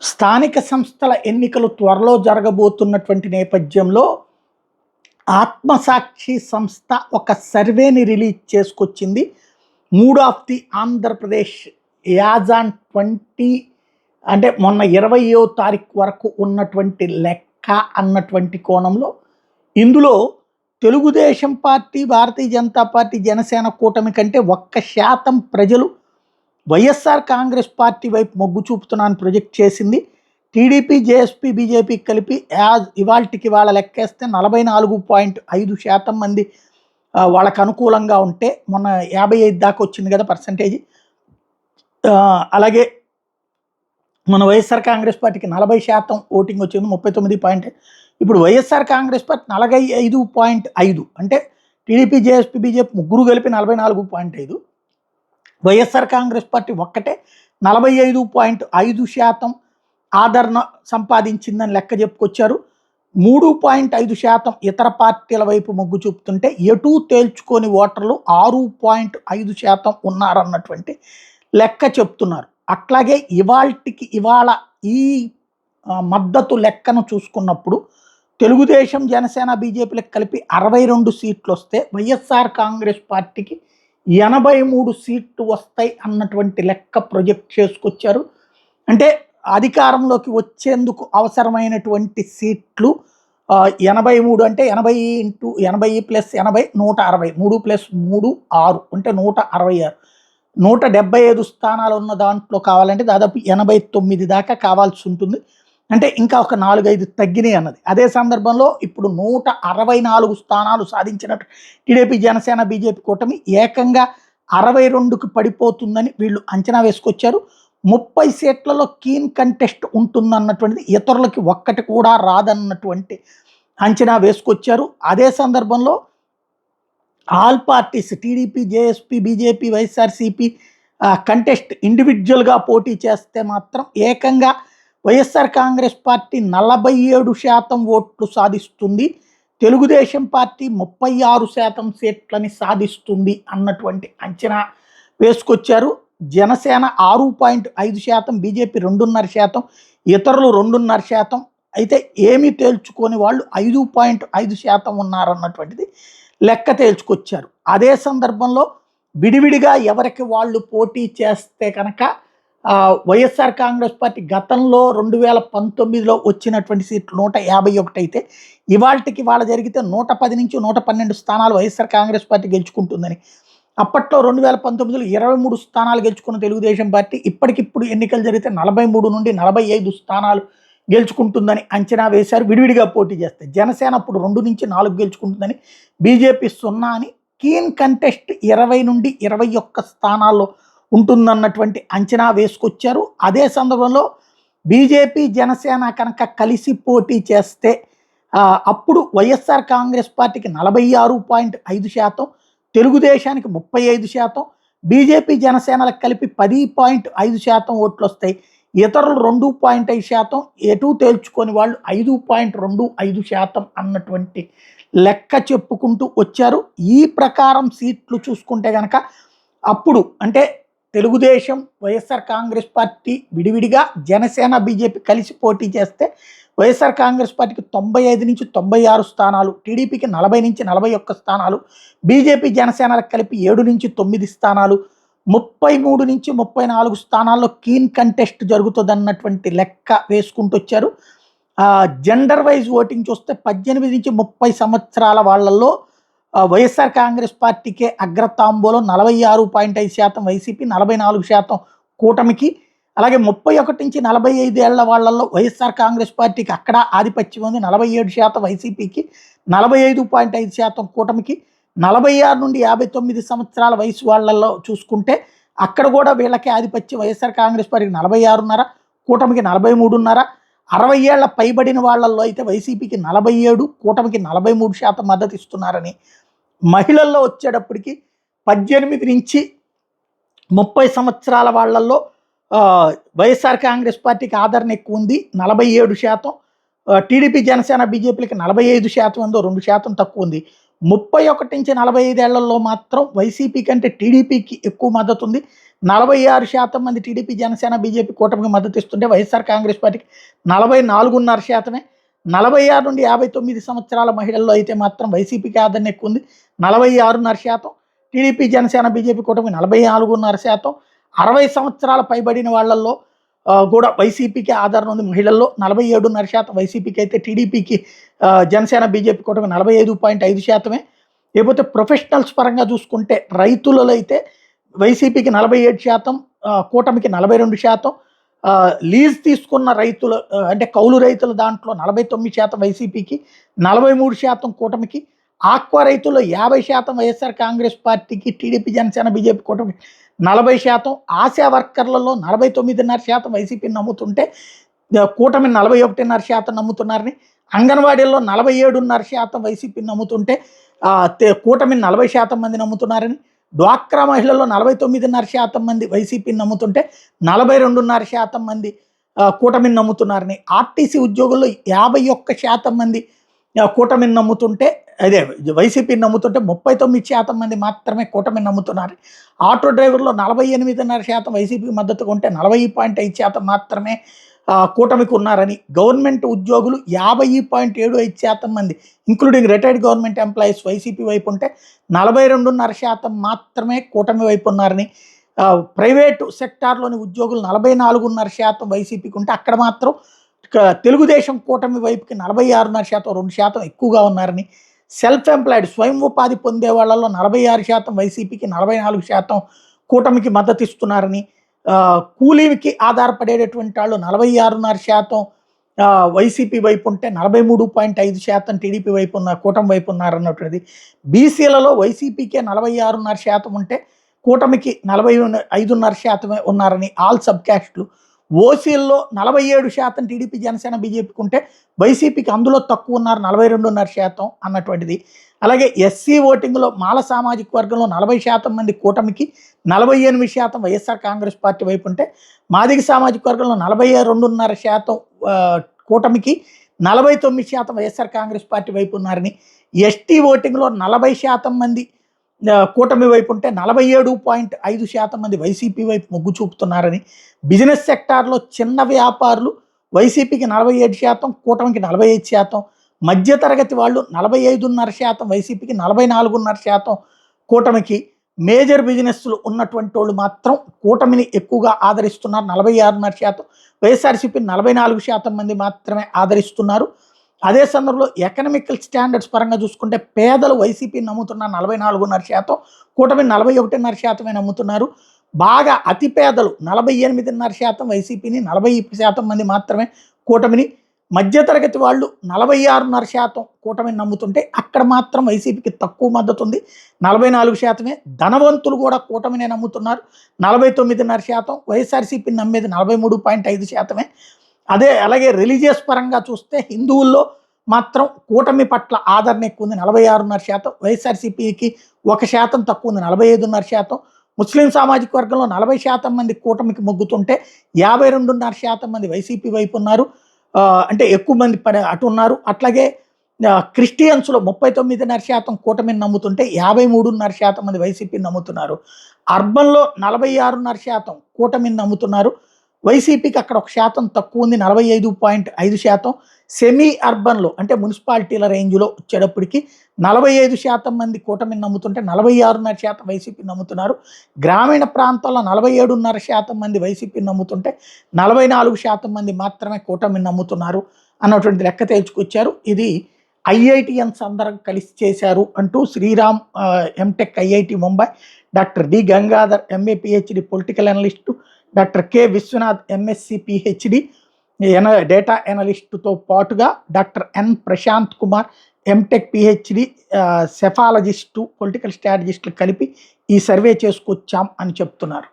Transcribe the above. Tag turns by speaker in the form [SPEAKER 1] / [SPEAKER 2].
[SPEAKER 1] స్థానిక సంస్థల ఎన్నికలు త్వరలో జరగబోతున్నటువంటి నేపథ్యంలో ఆత్మసాక్షి సంస్థ ఒక సర్వేని రిలీజ్ చేసుకొచ్చింది. మూడ్ ఆఫ్ ది ఆంధ్రప్రదేశ్ యాజాన్ 20 అంటే మొన్న 20వ తారీఖు వరకు ఉన్నటువంటి లెక్క అన్నటువంటి కోణంలో ఇందులో తెలుగుదేశం పార్టీ, భారతీయ జనతా పార్టీ, జనసేన కూటమి కంటే 1% ప్రజలు వైఎస్ఆర్ కాంగ్రెస్ పార్టీ వైపు మొగ్గు చూపుతున్నాను ప్రొజెక్ట్ చేసింది. టీడీపీ, జేఎస్పీ, బీజేపీ కలిపి ఇవాళకి వాళ్ళ లెక్కేస్తే 44.5% మంది వాళ్ళకు అనుకూలంగా ఉంటే, మొన్న 55 దాకా వచ్చింది కదా పర్సంటేజ్. అలాగే మన వైఎస్ఆర్ కాంగ్రెస్ పార్టీకి 40% ఓటింగ్ వచ్చింది, 39. ఇప్పుడు వైఎస్ఆర్ కాంగ్రెస్ పార్టీ 45.5, అంటే టీడీపీ, జేఎస్పీ, బీజేపీ ముగ్గురు కలిపి 44.5, వైఎస్ఆర్ కాంగ్రెస్ పార్టీ ఒక్కటే 45.5% ఆదరణ సంపాదించిందని లెక్క చెప్పుకొచ్చారు. 3.5% ఇతర పార్టీల వైపు మొగ్గు చూపుతుంటే ఎటూ తేల్చుకొని ఓటర్లు 6.5% ఉన్నారన్నటువంటి లెక్క చెప్తున్నారు. అట్లాగే ఇవాళ ఈ మద్దతు లెక్కను చూసుకున్నప్పుడు తెలుగుదేశం, జనసేన, బీజేపీలకు కలిపి 62 సీట్లు వస్తే వైఎస్ఆర్ కాంగ్రెస్ పార్టీకి 83 సీట్లు వస్తాయి అన్నటువంటి లెక్క ప్రొజెక్ట్ చేసుకొచ్చారు. అంటే అధికారంలోకి వచ్చేందుకు అవసరమైనటువంటి సీట్లు 83, అంటే 80 × 80 + 80 160, 3 + 3 6, అంటే 166. 175 స్థానాలు ఉన్న దాంట్లో కావాలంటే దాదాపు 89 దాకా కావాల్సి ఉంటుంది. అంటే ఇంకా ఒక 4-5 తగ్గినాయి అన్నది. అదే సందర్భంలో ఇప్పుడు 164 స్థానాలు సాధించినట్టు టీడీపీ, జనసేన, బీజేపీ కూటమి ఏకంగా 62కి పడిపోతుందని వీళ్ళు అంచనా వేసుకొచ్చారు. 30 సీట్లలో కీన్ కంటెస్ట్ ఉంటుందన్నటువంటిది, ఇతరులకి ఒక్కటి కూడా రాదన్నటువంటి అంచనా వేసుకొచ్చారు. అదే సందర్భంలో all parties TDP, JSP, BJP, YSRCP contest ఇండివిజువల్గా పోటీ చేస్తే మాత్రం ఏకంగా వైఎస్ఆర్ కాంగ్రెస్ పార్టీ 47% ఓట్లు సాధిస్తుంది, తెలుగుదేశం పార్టీ 36% సీట్లని సాధిస్తుంది అన్నటువంటి అంచనా వేసుకొచ్చారు. జనసేన 6.5%, బీజేపీ 2.5%, ఇతరులు 2.5%. అయితే ఏమీ తేల్చుకొని వాళ్ళు 5.5% ఉన్నారన్నటువంటిది లెక్క తేల్చుకొచ్చారు. అదే సందర్భంలో విడివిడిగా ఎవరికి వాళ్ళు పోటీ చేస్తే కనుక వైఎస్ఆర్ కాంగ్రెస్ పార్టీ గతంలో 2019లో వచ్చినటువంటి సీట్లు 151 అయితే ఇవాళ జరిగితే 110 నుంచి 112 స్థానాలు వైఎస్ఆర్ కాంగ్రెస్ పార్టీ గెలుచుకుంటుందని, అప్పట్లో 2019లో 23 స్థానాలు గెలుచుకున్న తెలుగుదేశం పార్టీ ఇప్పటికిప్పుడు ఎన్నికలు జరిగితే 43 నుండి 45 స్థానాలు గెలుచుకుంటుందని అంచనా వేశారు విడివిడిగా పోటీ చేస్తే. జనసేన అప్పుడు 2 నుంచి 4 గెలుచుకుంటుందని, బీజేపీ 0 అని, కీన్ కంటెస్ట్ 20 నుండి 21 స్థానాల్లో ఉంటుందన్నటువంటి అంచనా వేసుకొచ్చారు. అదే సందర్భంలో బీజేపీ, జనసేన కనుక కలిసి పోటీ చేస్తే అప్పుడు వైఎస్ఆర్ కాంగ్రెస్ పార్టీకి 46.5%, తెలుగుదేశానికి 35%, బీజేపీ, జనసేనలకు కలిపి 10.5% ఓట్లు వస్తాయి, ఇతరులు 2.5%, ఎటు తేల్చుకొని వాళ్ళు 5.25% అన్నటువంటి లెక్క చెప్పుకుంటూ వచ్చారు. ఈ ప్రకారం సీట్లు చూసుకుంటే కనుక అప్పుడు అంటే తెలుగుదేశం, వైఎస్ఆర్ కాంగ్రెస్ పార్టీ విడివిడిగా, జనసేన, బీజేపీ కలిసి పోటీ చేస్తే వైఎస్ఆర్ కాంగ్రెస్ పార్టీకి 95 నుంచి 96 స్థానాలు, టీడీపీకి 40 నుంచి 41 స్థానాలు, బీజేపీ, జనసేనలకు కలిపి 7 నుంచి 9 స్థానాలు, 33 నుంచి 34 స్థానాల్లో కీన్ కంటెస్ట్ జరుగుతుందన్నటువంటి లెక్క వేసుకుంటూ వచ్చారు. జెండర్ వైజ్ ఓటింగ్ చూస్తే 18 నుంచి 30 సంవత్సరాల వాళ్ళల్లో వైఎస్ఆర్ కాంగ్రెస్ పార్టీకే అగ్రతాంబూలం, 46.5% వైసీపీ, 44% కూటమికి. అలాగే 31 నుంచి 45 ఏళ్ల వాళ్ళల్లో వైఎస్ఆర్ కాంగ్రెస్ పార్టీకి అక్కడ ఆధిపత్యం ఉంది, 47% వైసీపీకి, 45.5% కూటమికి. 46 నుండి 59 సంవత్సరాల వయసు వాళ్ళల్లో చూసుకుంటే అక్కడ కూడా వీళ్ళకే ఆధిపత్యం, వైఎస్ఆర్ కాంగ్రెస్ పార్టీకి 46.5, కూటమికి 43.5. 60 ఏళ్ల పైబడిన వాళ్ళల్లో అయితే వైసీపీకి 47, కూటమికి 43% మద్దతు ఇస్తున్నారని, మహిళల్లో వచ్చేటప్పటికి 18 నుంచి 30 సంవత్సరాల వాళ్ళల్లో వైఎస్ఆర్ కాంగ్రెస్ పార్టీకి ఆదరణ ఎక్కువ ఉంది, 47%, టీడీపీ, జనసేన, బీజేపీలకి 45% ఉందో, 2% తక్కువ ఉంది. 31-45 మాత్రం వైసీపీ కంటే టీడీపీకి ఎక్కువ మద్దతు ఉంది. 46% మంది టీడీపీ, జనసేన, బీజేపీ కూటమికి మద్దతు ఇస్తుంటే వైఎస్ఆర్ కాంగ్రెస్ పార్టీకి 44.5%. 46-59 సంవత్సరాల మహిళల్లో అయితే మాత్రం వైసీపీకి ఆదరణ ఎక్కువ ఉంది, 46.5%. టీడీపీ, జనసేన, బీజేపీ కూటమికి 44.5%. 60 సంవత్సరాల పైబడిన వాళ్ళల్లో కూడా వైసీపీకి ఆదరణ ఉంది. మహిళల్లో 47.5% వైసీపీకి అయితే టీడీపీకి, జనసేన, బీజేపీ కూటమి 45.5%. లేకపోతే ప్రొఫెషనల్స్ పరంగా చూసుకుంటే రైతులలో అయితే వైసీపీకి 47%, కూటమికి 42%. లీజ్ తీసుకున్న రైతులు అంటే కౌలు రైతుల దాంట్లో 49% వైసీపీకి, 43% కూటమికి. ఆక్వా రైతుల్లో 50% వైఎస్ఆర్ కాంగ్రెస్ పార్టీకి, టీడీపీ, జనసేన, బీజేపీ కూటమికి 40%. ఆశా వర్కర్లలో 49.5% వైసీపీని నమ్ముతుంటే కూటమిని 41.5% నమ్ముతున్నారని. అంగన్వాడీల్లో 47.5% వైసీపీని నమ్ముతుంటే కూటమిని 40% మంది నమ్ముతున్నారని. డ్వాక్రా మహిళల్లో 49.5% మంది వైసీపీని నమ్ముతుంటే 42.5% మంది కూటమిని నమ్ముతున్నారని. ఆర్టీసీ ఉద్యోగుల్లో 51% మంది కూటమిని నమ్ముతుంటే, అదే వైసీపీని నమ్ముతుంటే 39% మంది మాత్రమే కూటమిని నమ్ముతున్నారు. ఆటో డ్రైవర్లో 48.5% వైసీపీకి మద్దతుగా ఉంటే 40.5% మాత్రమే కూటమికి ఉన్నారని. గవర్నమెంట్ ఉద్యోగులు 50.75% మంది including retired government employees YCP వైపు ఉంటే 42.5% మాత్రమే కూటమి వైపు ఉన్నారని. ప్రైవేటు సెక్టార్లోని ఉద్యోగులు 44.5% వైసీపీకి ఉంటే అక్కడ మాత్రం తెలుగుదేశం కూటమి వైపుకి 46.5%, 2% ఎక్కువగా ఉన్నారని. సెల్ఫ్ ఎంప్లాయిడ్ స్వయం ఉపాధి పొందే వాళ్ళలో 46% వైసీపీకి, 44% కూటమికి మద్దతు ఇస్తున్నారని. కూలీకి ఆధారపడేటటువంటి వాళ్ళు 46.5% వైసీపీ వైపు ఉంటే 43.5% టీడీపీ వైపు ఉన్న కూటమి వైపు ఉన్నారన్నటువంటిది. బీసీలలో వైసీపీకే 46.5% ఉంటే కూటమికి 45.5% ఉన్నారని. ఆల్ సబ్ క్యాస్ట్లు. ఓసీల్లో 47% టీడీపీ, జనసేన, బీజేపీకి ఉంటే వైసీపీకి అందులో తక్కువ ఉన్నారు, 42.5% అన్నటువంటిది. అలాగే ఎస్సీ ఓటింగ్లో మాల సామాజిక వర్గంలో 40% మంది కూటమికి, 48% వైఎస్ఆర్ కాంగ్రెస్ పార్టీ వైపు ఉంటే మాదిగ సామాజిక వర్గంలో 42.5% కూటమికి, 49% వైఎస్ఆర్ కాంగ్రెస్ పార్టీ వైపు ఉన్నారని. ఎస్టీ ఓటింగ్లో 40% మంది కూటమి వైపు ఉంటే 47.5% మంది వైసీపీ వైపు మొగ్గు చూపుతున్నారని. బిజినెస్ సెక్టార్లో చిన్న వ్యాపారులు వైసీపీకి 47%, కూటమికి 45%. మధ్యతరగతి వాళ్ళు 45.5% వైసీపీకి, 44.5% కూటమికి. మేజర్ బిజినెస్లు ఉన్నటువంటి వాళ్ళు మాత్రం కూటమిని ఎక్కువగా ఆదరిస్తున్నారు, 46.5%. వైఎస్ఆర్సీపీని 44% మంది మాత్రమే ఆదరిస్తున్నారు. అదే సందర్భంలో ఎకనామికల్ స్టాండర్డ్స్ పరంగా చూసుకుంటే పేదలు వైసీపీని నమ్ముతున్నారు 44.5%, కూటమిని 41.5% నమ్ముతున్నారు. బాగా అతి పేదలు 48.5% వైసీపీని, 40% మంది మాత్రమే కూటమిని. మధ్యతరగతి వాళ్ళు 46.5% కూటమిని నమ్ముతుంటే అక్కడ మాత్రం వైసీపీకి తక్కువ మద్దతు ఉంది, 44%. ధనవంతులు కూడా కూటమినే నమ్ముతున్నారు, 49.5%. వైఎస్ఆర్సీపీని నమ్మేది 43.5%. అలాగే రిలీజియస్ పరంగా చూస్తే హిందువుల్లో మాత్రం కూటమి పట్ల ఆదరణ ఎక్కువ ఉంది, 46.5%. వైఎస్ఆర్సీపీకి 1% తక్కువ ఉంది, 45.5%. ముస్లిం సామాజిక వర్గంలో 40% మంది కూటమికి మొగ్గుతుంటే 52.5% మంది వైసీపీ వైపు ఉన్నారు, అంటే ఎక్కువ మంది అటు ఉన్నారు. అట్లాగే క్రిస్టియన్స్లో 39.5% కూటమిని నమ్ముతుంటే 53.5% మంది వైసీపీని నమ్ముతున్నారు. అర్బన్లో 46.5% కూటమిని నమ్ముతున్నారు, వైసీపీకి అక్కడ 1% తక్కువ ఉంది, 45.5%. సెమీ అర్బన్లో అంటే మున్సిపాలిటీల రేంజ్లో వచ్చేటప్పటికి 45% మంది కూటమిని నమ్ముతుంటే 46.5% వైసీపీని నమ్ముతున్నారు. గ్రామీణ ప్రాంతాల్లో 47.5% మంది వైసీపీని నమ్ముతుంటే 44% మంది మాత్రమే కూటమిని నమ్ముతున్నారు అన్నటువంటి లెక్క తేల్చుకొచ్చారు. ఇది ఐఐటిఎన్స్ అందరం కలిసి చేశారు అంటూ Sriram MTech IIT Mumbai, doctor D Gangadhar MA PhD political analyst, doctor K Vishwanath MSc PhD data ఎనలిస్టుతో పాటుగా doctor N Prashanth Kumar MTech PhD psephologist political స్ట్రాటజిస్టులు కలిపి ఈ సర్వే చేసుకొచ్చాం అని చెప్తున్నారు.